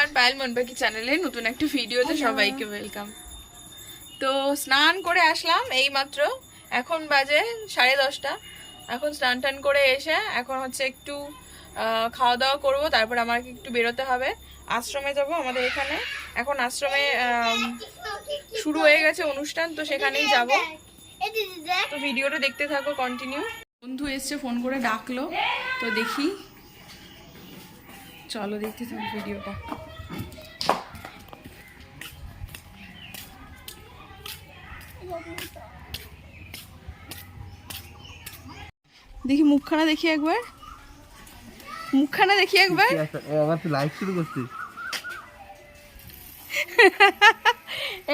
আমার পায়েল মনপাখি চ্যানেলে নতুন একটা ভিডিওতে সবাইকে ওয়েলকাম। তো স্নান করে আসলাম এই মাত্র, এখন বাজে 10:30। এখন স্নান টান করে এসে এখন হচ্ছে একটু খাওয়া দাওয়া করবো, তারপর আমাকে একটু বেরোতে হবে, আশ্রমে যাব আমাদের এখানে। এখন আশ্রমে শুরু হয়ে গেছে অনুষ্ঠান, তো সেখানেই যাব। তো ভিডিওটা দেখতে থাকো কন্টিনিউ। বন্ধু এসছে, ফোন করে ডাকলো, তো দেখি, চলো দেখতে থাকো ভিডিওটা। দেখি মুখখানা, দেখি একবার মুখখানা, দেখি একবার। আবার তো লাইভ শুরু করছিস?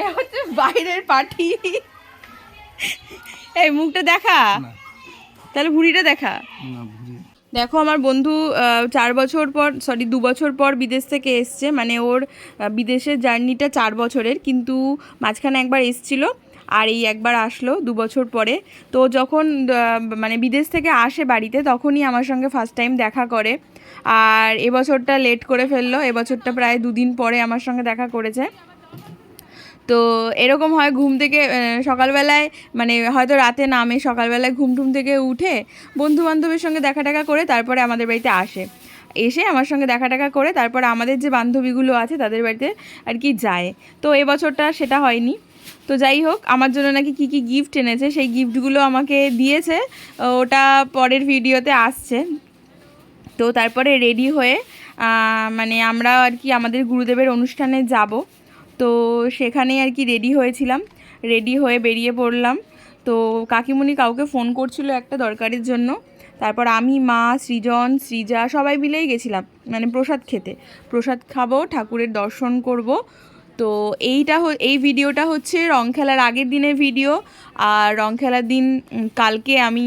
এ হচ্ছে বাইরের পার্টি। এই মুখটা দেখা, তাহলে ভুঁড়িটা দেখা। দেখো আমার বন্ধু 2 বছর পর বিদেশ থেকে এসছে, মানে ওর বিদেশের জার্নিটা 4 বছরের, কিন্তু মাঝখানে একবার এসছিল আর এই একবার আসলো 2 বছর পরে। তো যখন মানে বিদেশ থেকে আসে বাড়িতে, তখনই আমার সঙ্গে ফার্স্ট টাইম দেখা করে। আর এবছরটা লেট করে ফেললো, এবছরটা প্রায় 2 দিন পরে আমার সঙ্গে দেখা করেছে। তো এরকম হয়, ঘুম থেকে সকালবেলায়, মানে হয়তো রাতে নামে, সকালবেলায় ঘুম থেকে উঠে বন্ধু বান্ধবের সঙ্গে দেখা করে তারপরে আমাদের বাড়িতে আসে, এসে আমার সঙ্গে দেখা করে তারপরে আমাদের যে বান্ধবীগুলো আছে তাদের বাড়িতে আর কি যায়। তো এবছরটা সেটা হয়নি। তো যাই হোক, আমার জন্য নাকি কী কী গিফট এনেছে, সেই গিফটগুলো আমাকে দিয়েছে, ওটা পরের ভিডিওতে আসছে। তো তারপরে রেডি হয়ে মানে আমরা আর কি আমাদের গুরুদেবের অনুষ্ঠানে যাব, তো সেখানেই আর কি রেডি হয়েছিলাম, রেডি হয়ে বেরিয়ে পড়লাম। তো কাকিমুনি কাউকে ফোন করছিল একটা দরকারের জন্য, তারপর আমি, মা, সৃজন, সৃজা সবাই মিলেই গেছিলাম, মানে প্রসাদ খেতে, প্রসাদ খাবো, ঠাকুরের দর্শন করব। তো এই ভিডিওটা হচ্ছে রং খেলার আগের দিনের ভিডিও। আর রং খেলার দিন কালকে আমি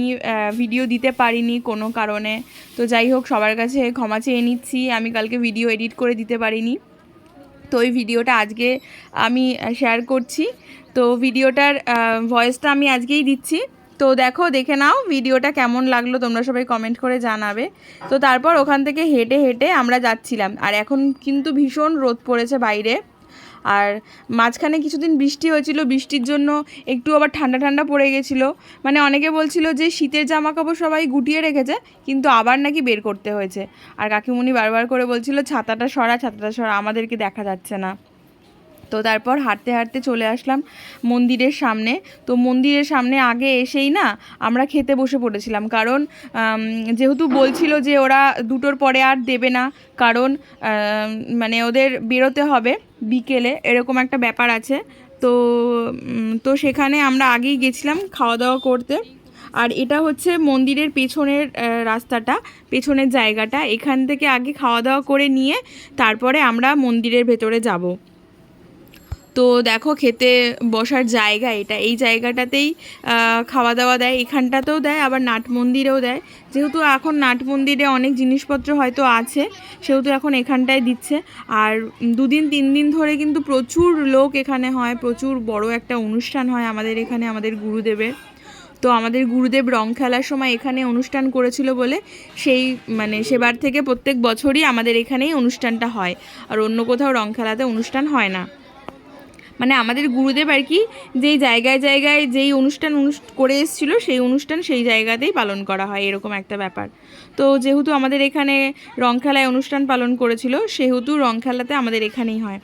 ভিডিও দিতে পারিনি কোনো কারণে, তো যাই হোক সবার কাছে ক্ষমা চেয়ে নিচ্ছি, আমি কালকে ভিডিও এডিট করে দিতে পারিনি। তো এই ভিডিওটা আজকে আমি শেয়ার করছি, তো ভিডিওটার ভয়েসটা আমি আজকেই দিচ্ছি। তো দেখে নাও ভিডিওটা কেমন লাগলো, তোমরা সবাই কমেন্ট করে জানাবে। তো তারপর ওখান থেকে হেঁটে হেঁটে আমরা যাচ্ছিলাম, আর এখন কিন্তু ভীষণ রোদ পড়েছে বাইরে। আর মাঝখানে কিছুদিন বৃষ্টি হয়েছিল, বৃষ্টির জন্য একটু আবার ঠান্ডা ঠান্ডা পড়ে গেছিলো, মানে অনেকে বলছিল যে শীতের জামা কাপড় সবাই গুটিয়ে রেখেছে, কিন্তু আবার নাকি বের করতে হয়েছে। আর কাকিমুনি বারবার করে বলছিল ছাতাটা সরা, আমাদেরকে দেখা যাচ্ছে না। তো তারপর হাঁটতে হাঁটতে চলে আসলাম মন্দিরের সামনে। তো মন্দিরের সামনে আগে এসেই না আমরা খেতে বসে পড়েছিলাম, কারণ যেহেতু বলছিল যে ওরা 2টোর পরে আর দেবে না, কারণ মানে ওদের বেরোতে হবে বিকেলে, এরকম একটা ব্যাপার আছে। তো সেখানে আমরা আগেই গেছিলাম খাওয়া দাওয়া করতে। আর এটা হচ্ছে মন্দিরের পেছনের রাস্তাটা, পেছনের জায়গাটা, এখান থেকে আগে খাওয়া দাওয়া করে নিয়ে তারপরে আমরা মন্দিরের ভেতরে যাব। তো দেখো খেতে বসার জায়গা এটা, এই জায়গাটাতেই খাওয়া দাওয়া দেয়, এখানটাতেও দেয়, আবার নাট মন্দিরেও দেয়। যেহেতু এখন নাট মন্দিরে অনেক জিনিসপত্র হয়তো আছে, সেহেতু এখন এখানটায় দিচ্ছে। আর 2 দিন 3 দিন ধরে কিন্তু প্রচুর লোক এখানে হয়, প্রচুর বড় একটা অনুষ্ঠান হয় আমাদের এখানে, আমাদের গুরুদেবের। তো আমাদের গুরুদেব রং খেলার সময় এখানে অনুষ্ঠান করেছিল বলে সেবার থেকে প্রত্যেক বছরই আমাদের এখানেই অনুষ্ঠানটা হয়, আর অন্য কোথাও রং খেলাতে অনুষ্ঠান হয় না। মানে আমাদের গুরুদেব আর কি যেই জায়গায় যেই অনুষ্ঠান করে এসেছিলো, সেই অনুষ্ঠান সেই জায়গাতেই পালন করা হয়, এরকম একটা ব্যাপার। তো যেহেতু আমাদের এখানে রং খেলায় অনুষ্ঠান পালন করেছিল, সেহেতু রং খেলাতে আমাদের এখানেই হয়।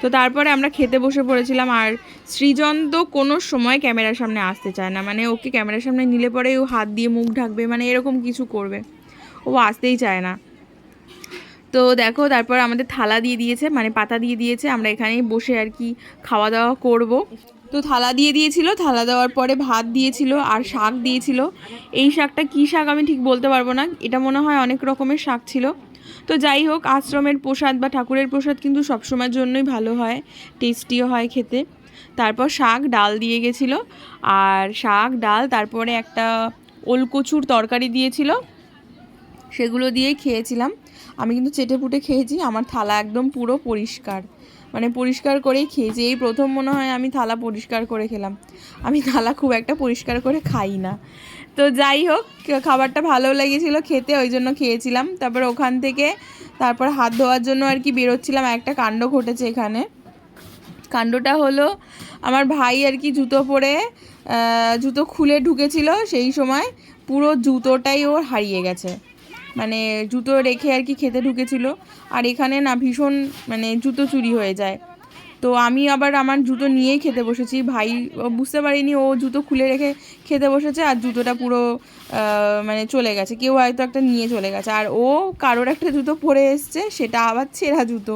তো তারপরে আমরা খেতে বসে পড়েছিলাম। আর সৃজন তো কোনো সময় ক্যামেরার সামনে আসতে চায় না, মানে ওকে ক্যামেরার সামনে নিলে পরে ও হাত দিয়ে মুখ ঢাকবে, মানে এরকম কিছু করবে, ও আসতেই চায় না। তো দেখো তারপর আমাদের থালা দিয়ে দিয়েছে, মানে পাতা দিয়ে দিয়েছে, আমরা এখানেই বসে আর কি খাওয়া দাওয়া করব। তো থালা দিয়ে দিয়েছিল, থালা দেওয়ার পরে ভাত দিয়েছিল আর শাক দিয়েছিল। এই শাকটা কী শাক আমি ঠিক বলতে পারবো না, এটা মনে হয় অনেক রকমের শাক ছিল। তো যাই হোক, আশ্রমের প্রসাদ বা ঠাকুরের প্রসাদ কিন্তু সবসময়ের জন্যই ভালো হয়, টেস্টিও হয় খেতে। তারপর শাক ডাল দিয়ে গেছিলো, আর শাক ডাল, তারপরে একটা ওলকচুর তরকারি দিয়েছিল, সেগুলো দিয়েই খেয়েছিলাম। আমি কিন্তু চেটেপুটে খেয়েছি, আমার থালা একদম পুরো পরিষ্কার, মানে পরিষ্কার করেই খেয়েছি। এই প্রথম মনে হয় আমি থালা পরিষ্কার করে খেলাম, আমি থালা খুব একটা পরিষ্কার করে খাই না। তো যাই হোক, খাবারটা ভালো লেগেছিলো খেতে, ওই জন্য খেয়েছিলাম। তারপর ওখান থেকে তারপর হাত ধোয়ার জন্য আর কি বেরোচ্ছিলাম, একটা কাণ্ড ঘটেছে এখানে। কাণ্ডটা হলো আমার ভাই আর কি জুতো পরে জুতো খুলে ঢুকেছিল, সেই সময় পুরো জুতোটাই ওর হারিয়ে গেছে। মানে জুতো রেখে আর কি খেতে ঢুকেছিল, আর এখানে না ভীষণ মানে জুতো চুরি হয়ে যায়। তো আমি আবার আমার জুতো নিয়েই খেতে বসেছি, ভাই বুঝতে পারিনি ও জুতো খুলে রেখে খেতে বসেছে আর জুতোটা পুরো মানে চলে গেছে, কেউ হয়তো একটা নিয়ে চলে গেছে, আর ও কারোর একটা জুতো পরে এসছে, সেটা আবার ছেঁড়া জুতো।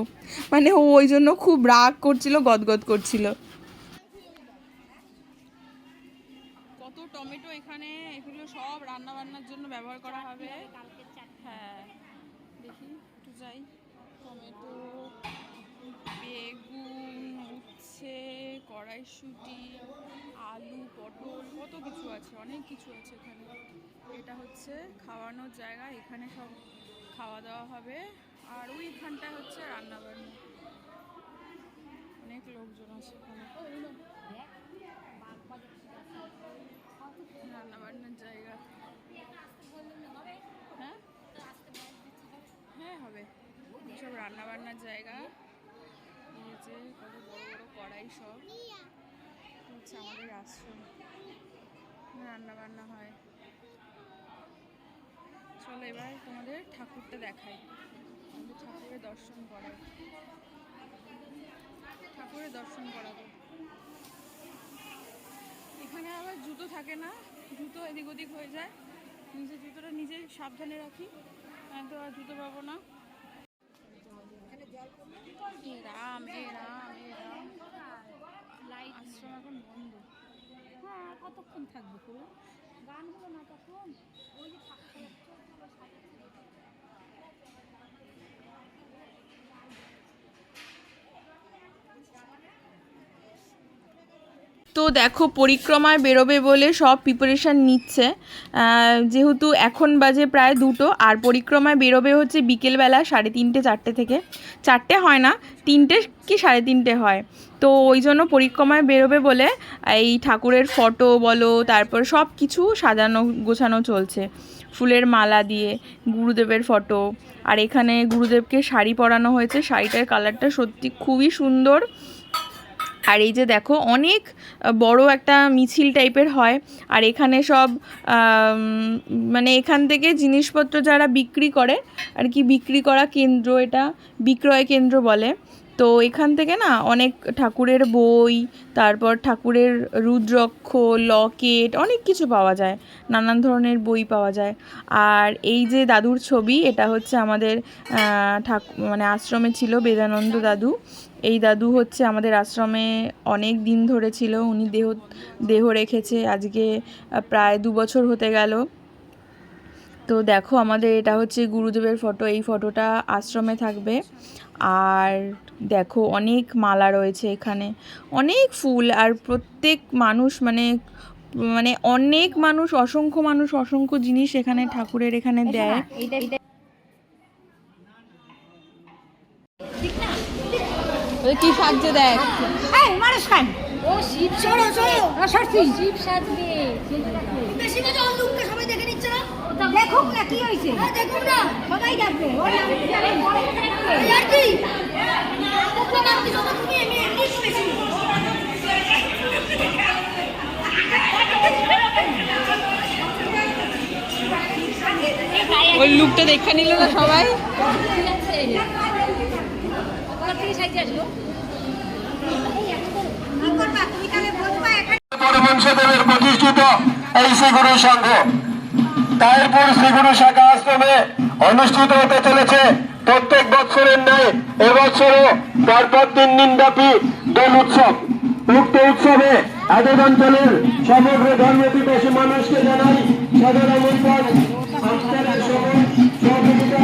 মানে ও ওই জন্য খুব রাগ করছিল, গদগদ করছিল। কত টমেটো এখানে, এগুলো সব রান্না বান্নার জন্য ব্যবহার করা হবে। হ্যাঁ দেখি একটু যাই। টমেটো, বেগুন, উচ্ছে, কড়াইশুঁটি, আলু, পটল, কত কিছু আছে, অনেক কিছু আছে এখানে। এটা হচ্ছে খাওয়ানোর জায়গা, এখানে সব খাওয়া দাওয়া হবে, আর ওইখানটা হচ্ছে রান্না বান্না। অনেক লোকজন আছে এখানে, রান্না বান্নার জায়গা। হ্যাঁ হ্যাঁ হবে, সব রান্না বান্নার জায়গা। এই যে কত বড় বড় কড়াই, সব হচ্ছে আমাদের আশ্রম, রান্না বান্না হয়। চলো এবার তোমাদের ঠাকুরটা দেখাই, আমাদের ঠাকুরের দর্শন করাই, ঠাকুরের দর্শন করাবো। এখানে আবার জুতো থাকে না, জুতো এদিক ওদিক হয়ে যায়, নিজের জুতোটা নিজে সাবধানে রাখি, তো আর জুতো পাবো না। এ রাম এ রাম এ রাম, আশ্রম এখন বন্ধ। হ্যাঁ কতক্ষণ থাকবে পুরো গান হলো না তখন ওই যে তো দেখো পরিক্রমায় বেরোবে বলে সব প্রিপারেশান নিচ্ছে, যেহেতু এখন বাজে প্রায় 2টো, আর পরিক্রমায় বেরোবে হচ্ছে বিকেলবেলা 3:30 4টে থেকে, 4টে হয় না, 3টে কি 3:30 হয়। তো ওই জন্য পরিক্রমায় বেরোবে বলে এই ঠাকুরের ফটো বলো, তারপর সব কিছু সাজানো গোছানো চলছে, ফুলের মালা দিয়ে গুরুদেবের ফটো। আর এখানে গুরুদেবকে শাড়ি পরানো হয়েছে, শাড়িটার কালারটা সত্যি খুবই সুন্দর। আর এই যে দেখো অনেক বড় একটা মিছিল টাইপের হয়, আর এখানে সব মানে এখান থেকে জিনিসপত্র যারা বিক্রি করে আর কি, বিক্রি করা কেন্দ্র, এটা বিক্রয় কেন্দ্র বলে। তো এখান থেকে না অনেক ঠাকুরের বই, তারপর ঠাকুরের রুদ্রাক্ষ, লকেট, অনেক কিছু পাওয়া যায়, নানান ধরনের বই পাওয়া যায়। আর এই যে দাদুর ছবি, এটা হচ্ছে আমাদের মানে আশ্রমে ছিল বেদানন্দ দাদু। এই দাদু হচ্ছে আমাদের আশ্রমে অনেক দিন ধরে ছিল, উনি দেহ রেখেছে আজকে প্রায় 2 বছর হতে গেল। তো দেখো আমাদের এটা হচ্ছে গুরুদেবের ফটো, এই ফটোটা আশ্রমে থাকবে। আর দেখো অনেক মালা রয়েছে এখানে, অনেক ফুল, আর প্রত্যেক মানুষ মানে মানে অনেক মানুষ, অসংখ্য জিনিস এখানে ঠাকুরের এখানে দেয়। কি সাজছে দেখ, ও শিব শিব সাজবে বেশি না জল লুকটা সবাই দেখে নিচ্ছে না, দেখুক না কি হইছে, দেখুক না সবাই দেখবে, ওর নাম জানে বড় দেখবে আর কি তোমরা নাম কি যত তুমি আমি এমনি বেশি ওই লুকটা দেখে নিল না সবাই। পরমহংসদেবের প্রতিষ্ঠিত এই শ্রীগুরু সংঘ তাহিরপুর শ্রীগুরু শাখা আশ্রমে অনুষ্ঠিত হতে চলেছে প্রত্যেক বছরের ন্যায় এবছরও পরপর 3 দিনব্যাপী দোল উৎসব। উক্ত উৎসবে আদের অঞ্চলের সমগ্র ধর্মপিপাসী মানুষকে জানাই সাদর আমন্ত্রণ। আজকের সহযোগিতা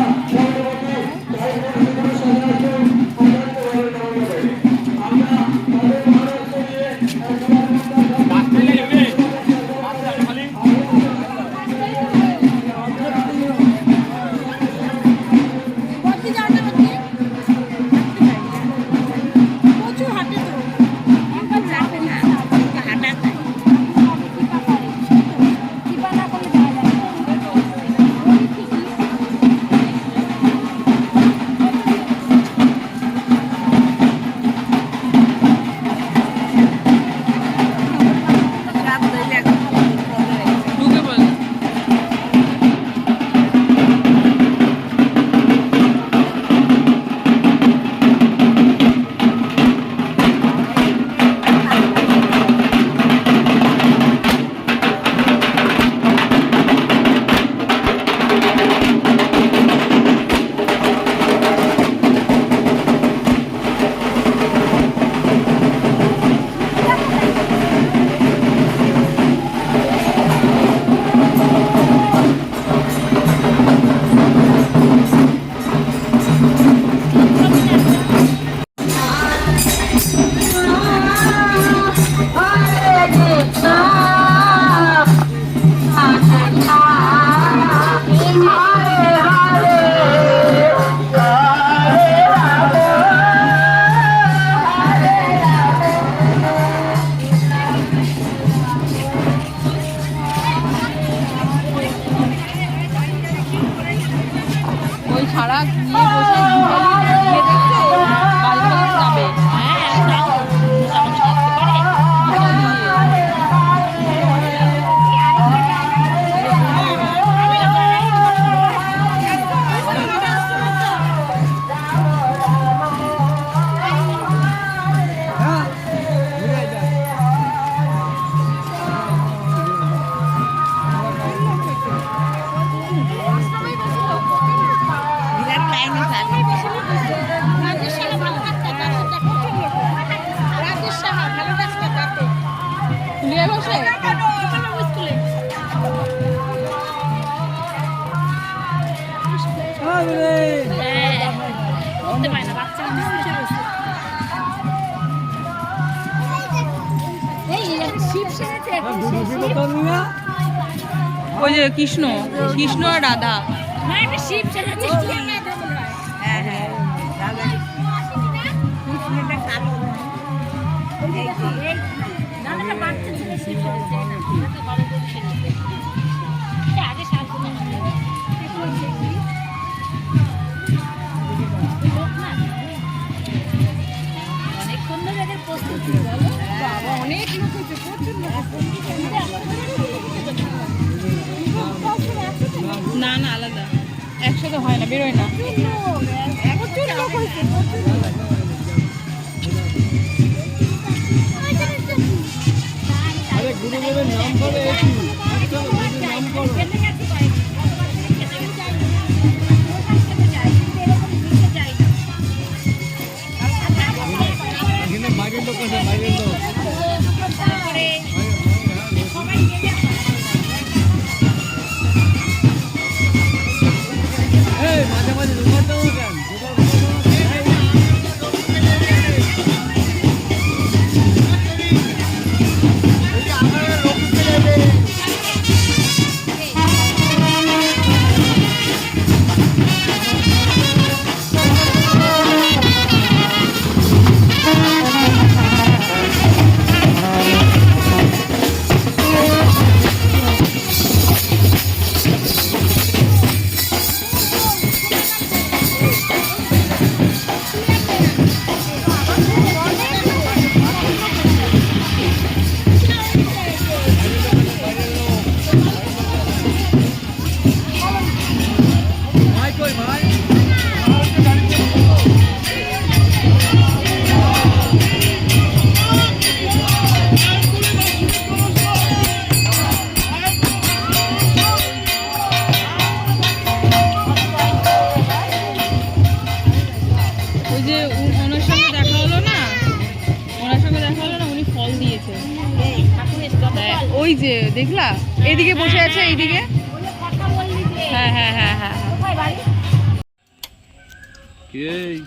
ওই যে কৃষ্ণ কৃষ্ণ আর রাধা। না এটা শিব সাজাচ্ছে কি রাধা মনে হয়। হ্যাঁ হ্যাঁ রাধা কৃষ্ণটা কালো এই যে রাধাটা বাচ্চা ছিল শিব সাজাচ্ছে না রাধা বড় করে সেজেছে। এটা আগে সাজতো না অনেকক্ষণ ধরে এদের প্রস্তুতি বলো বাবা অনেক লোক হয়েছে প্রচুর না না আলাদা একসাথে হয় না, বেরোয় না। প্রচুর লোক হয়েছে আরে গুরুদেবের নাম করে এখানে বাইরের লোক আছে, বাইরের লোক। এই মাঝে মাঝে দোকান দাও কেন? ভাই কই ভাই? ওই যে ওনার সঙ্গে দেখা হলো না, ওনার সঙ্গে দেখা হলো না, উনি ফল দিয়েছে। হ্যাঁ, ওই যে দেখলা এইদিকে বসে আছে, এইদিকে। হ্যাঁ হ্যাঁ হ্যাঁ হ্যাঁ এই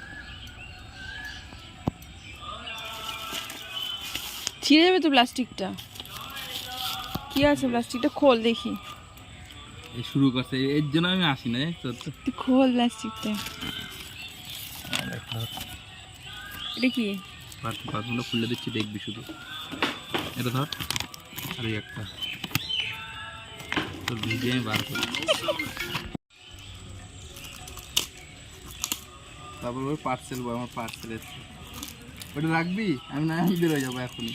ছিঁড়ে যাবে তো প্লাস্টিকটা। কি আছে প্লাস্টিকটা, খোল দেখি। এই শুরু করছে, এর জন্য আমি আসি না। তুই খোল প্লাস্টিকটা। এটা কি? পাতগুলো খুলে দিচ্ছি, দেখবি শুধু। এটা ধর, আর এই একটা তোর ভিডিও আমি বার করি। তারপর ওই পার্সেল, আমার পার্সেল এসছে, ওটা রাখবি? আমি না, আমি বেরোয় যাবো এখনই।